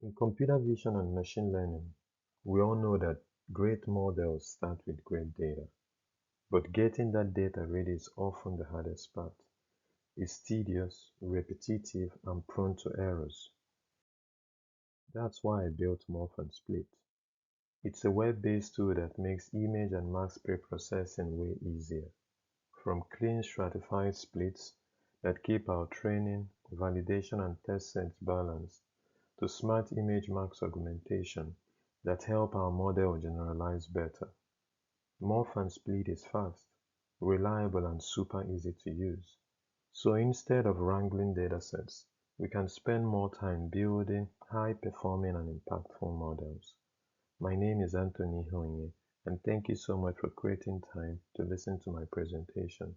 In computer vision and machine learning, we all know that great models start with great data, but getting that data ready is often the hardest part. It's tedious, repetitive, and prone to errors. That's why I built Morph and Split. It's a web-based tool that makes image and mask preprocessing way easier. From clean stratified splits that keep our training, validation, and test sets balanced, to smart image mask augmentation that help our model generalize better. Morph and Split is fast, reliable, and super easy to use. So instead of wrangling datasets, we can spend more time building high-performing and impactful models. My name is Anthony Honye, and thank you so much for creating time to listen to my presentation.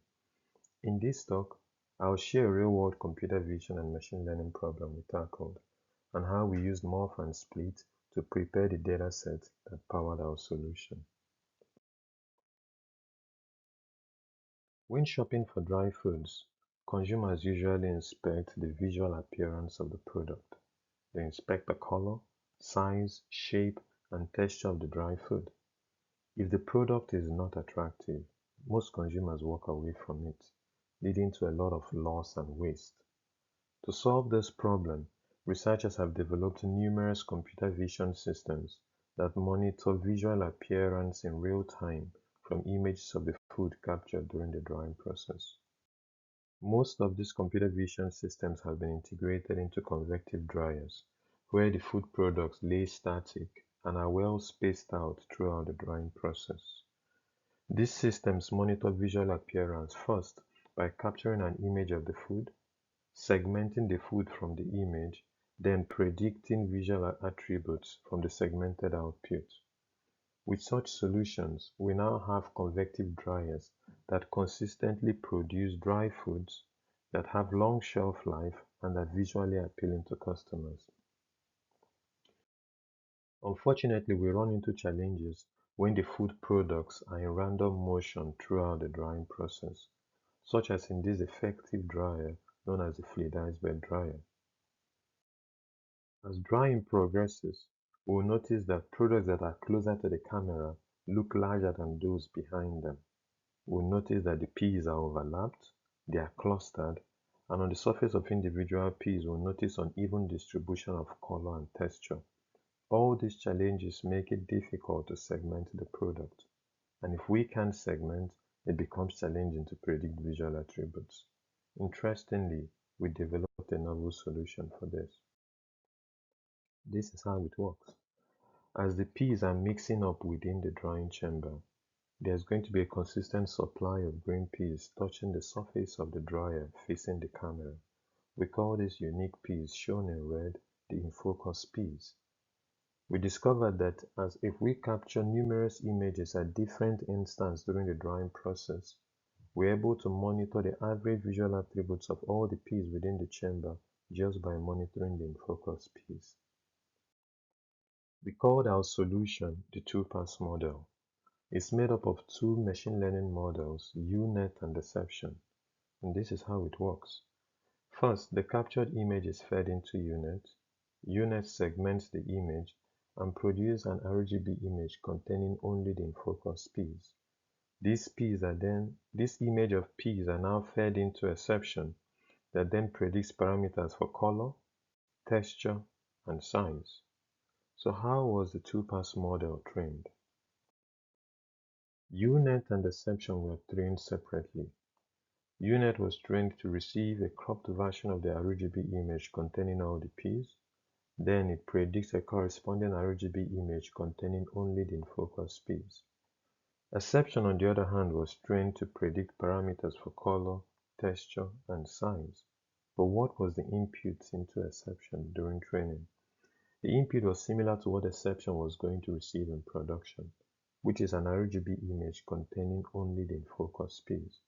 In this talk, I'll share a real-world computer vision and machine learning problem we tackled, and how we used Morph and Split to prepare the dataset that powered our solution. When shopping for dry foods, consumers usually inspect the visual appearance of the product. They inspect the color, size, shape, and texture of the dry food. If the product is not attractive, most consumers walk away from it, leading to a lot of loss and waste. To solve this problem, researchers have developed numerous computer vision systems that monitor visual appearance in real time from images of the food captured during the drying process. Most of these computer vision systems have been integrated into convective dryers, where the food products lay static and are well spaced out throughout the drying process. These systems monitor visual appearance first by capturing an image of the food, segmenting the food from the image, then predicting visual attributes from the segmented output. With such solutions, we now have convective dryers that consistently produce dry foods that have long shelf life and are visually appealing to customers. Unfortunately, we run into challenges when the food products are in random motion throughout the drying process, such as in this effective dryer known as the fluidized bed dryer. As drying progresses, we will notice that products that are closer to the camera look larger than those behind them. We'll notice that the peas are overlapped, they are clustered, and on the surface of individual peas we'll notice uneven distribution of color and texture. All these challenges make it difficult to segment the product, and if we can't segment, it becomes challenging to predict visual attributes. Interestingly, we developed a novel solution for this. This is how it works. As the peas are mixing up within the drying chamber, there's going to be a consistent supply of green peas touching the surface of the dryer facing the camera. We call these unique peas, shown in red, the in-focus peas. We discovered that as if we capture numerous images at different instants during the drying process, we're able to monitor the average visual attributes of all the peas within the chamber just by monitoring the in-focus peas. We called our solution the two-pass model. It's made up of two machine learning models, UNet and Deception, and this is how it works. First, the captured image is fed into UNet. UNet segments the image and produces an RGB image containing only the in-focus peas. This image of peas are now fed into Deception that then predicts parameters for color, texture, and size. So how was the two-pass model trained? UNet and Deception were trained separately. UNet was trained to receive a cropped version of the RGB image containing all the peas. Then it predicts a corresponding RGB image containing only the in-focus peas. Deception, on the other hand, was trained to predict parameters for color, texture, and size. But what was the input into Deception during training? The input was similar to what Deception was going to receive in production, which is an RGB image containing only the in-focus peas.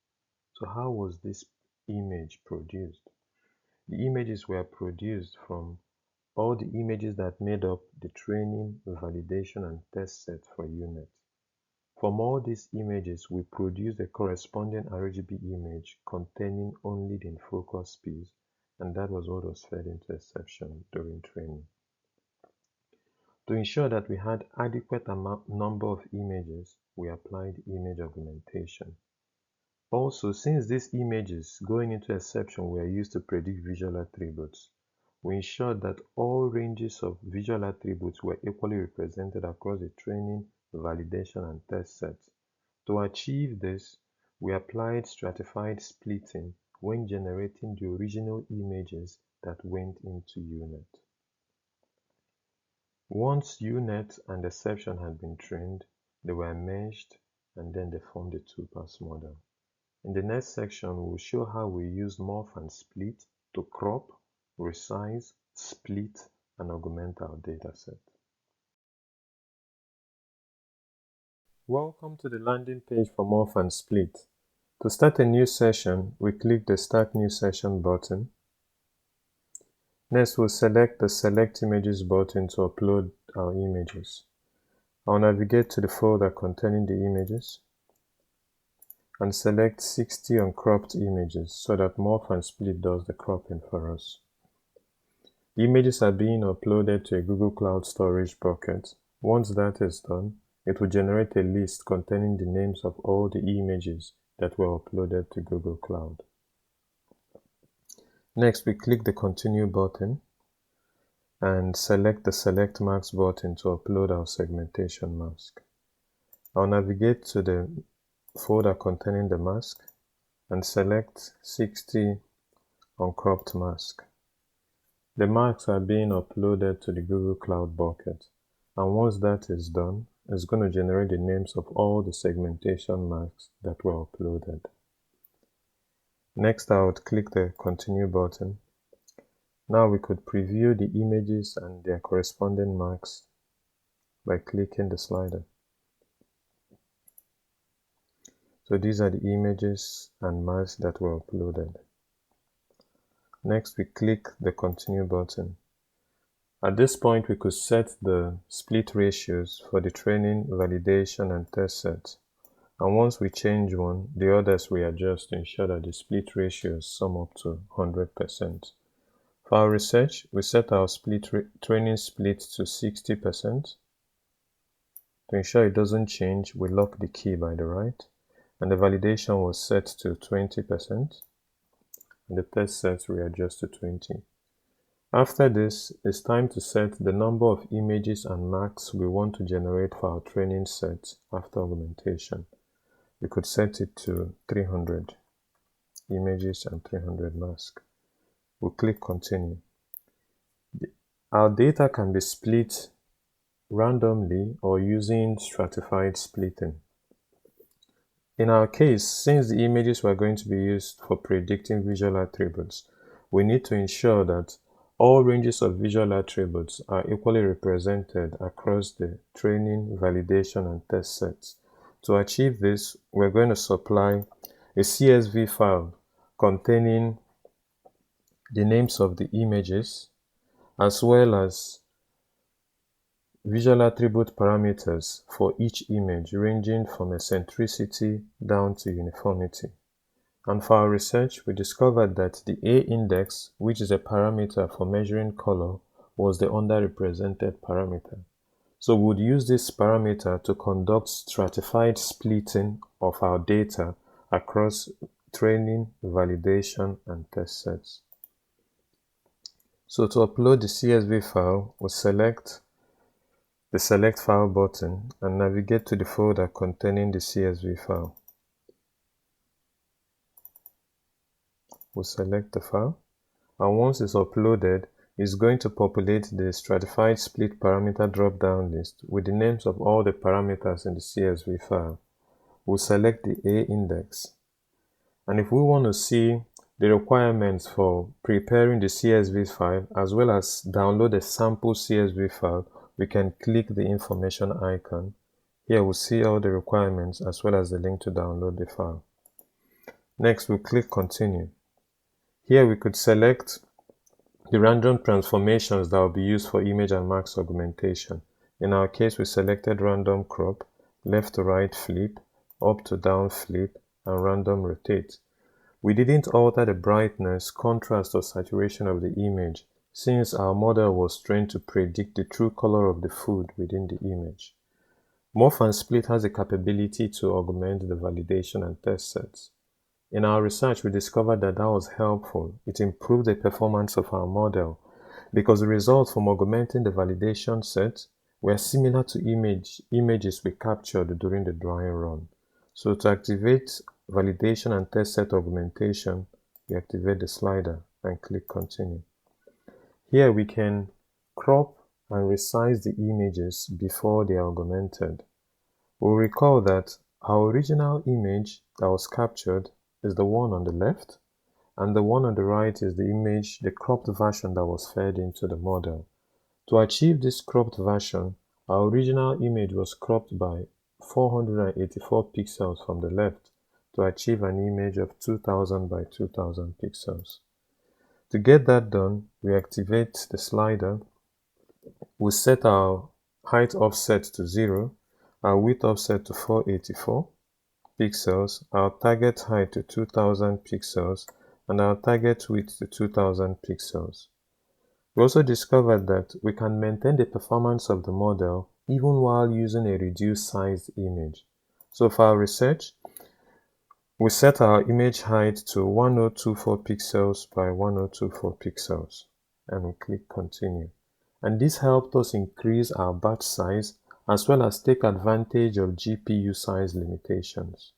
So how was this image produced? The images were produced from all the images that made up the training, validation, and test set for UNet. From all these images, we produced a corresponding RGB image containing only the in-focus peas, and that was what was fed into Deception during training. To ensure that we had adequate number of images, we applied image augmentation. Also, since these images going into exception were used to predict visual attributes, we ensured that all ranges of visual attributes were equally represented across the training, validation, and test sets. To achieve this, we applied stratified splitting when generating the original images that went into UNet. Once UNet and exception had been trained, they were meshed and then they formed a two-pass model. In the next section, we'll show how we use Morph and Split to crop, resize, split, and augment our dataset. Welcome to the landing page for Morph and Split. To start a new session, we click the Start New Session button. Next, we'll select the Select Images button to upload our images. I'll navigate to the folder containing the images and select 60 uncropped images so that Morph and Split does the cropping for us. Images are being uploaded to a Google Cloud storage bucket. Once that is done, it will generate a list containing the names of all the images that were uploaded to Google Cloud. Next, we click the Continue button and select the Select Masks button to upload our segmentation mask. I'll navigate to the folder containing the mask and select 60 uncropped mask. The masks are being uploaded to the Google Cloud bucket, and once that is done, it's going to generate the names of all the segmentation masks that were uploaded. Next, I would click the Continue button. Now we could preview the images and their corresponding masks by clicking the slider. So these are the images and masks that were uploaded. Next, we click the Continue button. At this point, we could set the split ratios for the training, validation, and test sets. And once we change one, the others we adjust to ensure that the split ratios sum up to 100%. For our research, we set our training split to 60%. To ensure it doesn't change, we lock the key by the right, and the validation was set to 20%, and the test sets we adjust to 20%. After this, it's time to set the number of images and masks we want to generate for our training set after augmentation. We could set it to 300 images and 300 masks. We'll click Continue. Our data can be split randomly or using stratified splitting. In our case, since the images were going to be used for predicting visual attributes, we need to ensure that all ranges of visual attributes are equally represented across the training, validation, and test sets. To achieve this, we're going to supply a CSV file containing the names of the images, as well as visual attribute parameters for each image, ranging from eccentricity down to uniformity. And for our research, we discovered that the A index, which is a parameter for measuring color, was the underrepresented parameter. So we would use this parameter to conduct stratified splitting of our data across training, validation, and test sets. So to upload the CSV file, we'll select the Select File button and navigate to the folder containing the CSV file. We'll select the file, and once it's uploaded, it's going to populate the stratified split parameter drop-down list with the names of all the parameters in the CSV file. We'll select the A index, and if we want to see the requirements for preparing the CSV file as well as download a sample CSV file, we can click the information icon. Here we'll see all the requirements as well as the link to download the file. Next, we'll click Continue. Here we could select the random transformations that will be used for image and mask augmentation. In our case, we selected random crop, left to right flip, up to down flip, and random rotate. We didn't alter the brightness, contrast, or saturation of the image since our model was trained to predict the true color of the food within the image. Morph and Split has the capability to augment the validation and test sets. In our research, we discovered that was helpful. It improved the performance of our model because the results from augmenting the validation set were similar to images we captured during the drawing run. So to activate validation and test set augmentation, we activate the slider and click Continue. Here we can crop and resize the images before they are augmented. We'll recall that our original image that was captured is the one on the left, and the one on the right is the image, the cropped version that was fed into the model. To achieve this cropped version, our original image was cropped by 484 pixels from the left to achieve an image of 2000 by 2000 pixels. To get that done, we activate the slider. We set our height offset to 0, our width offset to 484 pixels, our target height to 2000 pixels, and our target width to 2000 pixels. We also discovered that we can maintain the performance of the model even while using a reduced sized image. So for our research, we set our image height to 1024 pixels by 1024 pixels, and we click Continue. And this helped us increase our batch size as well as take advantage of GPU size limitations.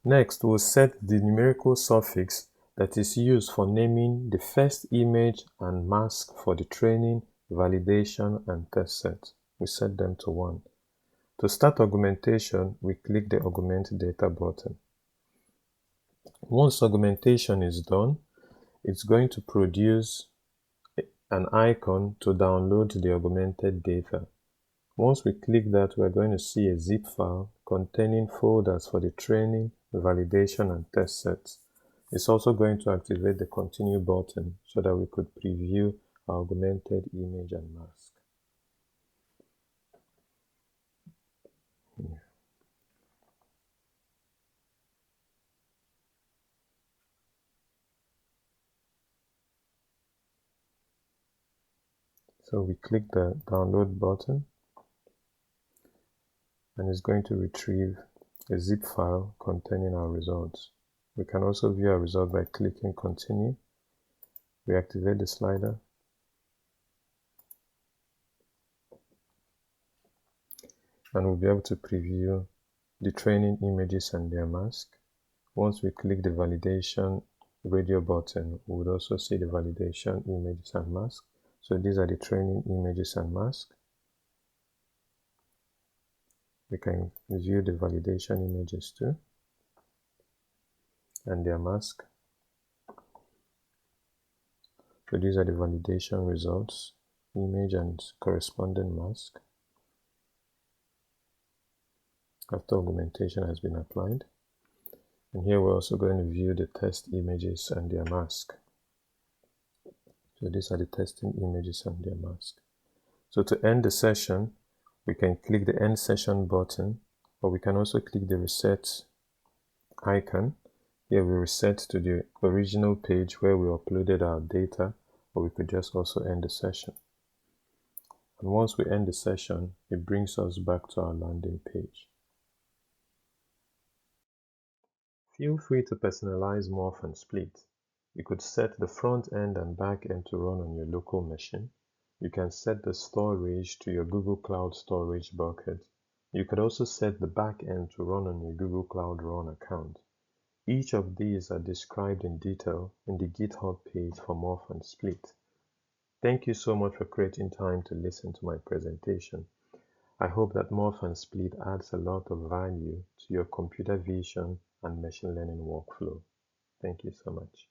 Next, we'll set the numerical suffix that is used for naming the first image and mask for the training, validation, and test set. We set them to 1. To start augmentation, we click the Augment Data button. Once augmentation is done, it's going to produce an icon to download the augmented data. Once we click that, we're going to see a zip file containing folders for the training, validation, and test sets. It's also going to activate the Continue button so that we could preview our augmented image and mask. Yeah. So we click the download button, and it's going to retrieve a zip file containing our results. We can also view our result by clicking Continue. We activate the slider, and we'll be able to preview the training images and their mask. Once we click the validation radio button, we would also see the validation images and mask. So these are the training images and mask. We can view the validation images too, and their mask. So these are the validation results, image and corresponding mask, after augmentation has been applied. And here we're also going to view the test images and their mask. So these are the testing images and their mask. So to end the session, we can click the End Session button, or we can also click the Reset icon. Here we reset to the original page where we uploaded our data, or we could just also end the session. And once we end the session, it brings us back to our landing page. Feel free to personalize Morph and Split. You could set the front end and back end to run on your local machine. You can set the storage to your Google Cloud Storage bucket. You could also set the back end to run on your Google Cloud Run account. Each of these are described in detail in the GitHub page for Morph and Split. Thank you so much for creating time to listen to my presentation. I hope that Morph and Split adds a lot of value to your computer vision and machine learning workflow. Thank you so much.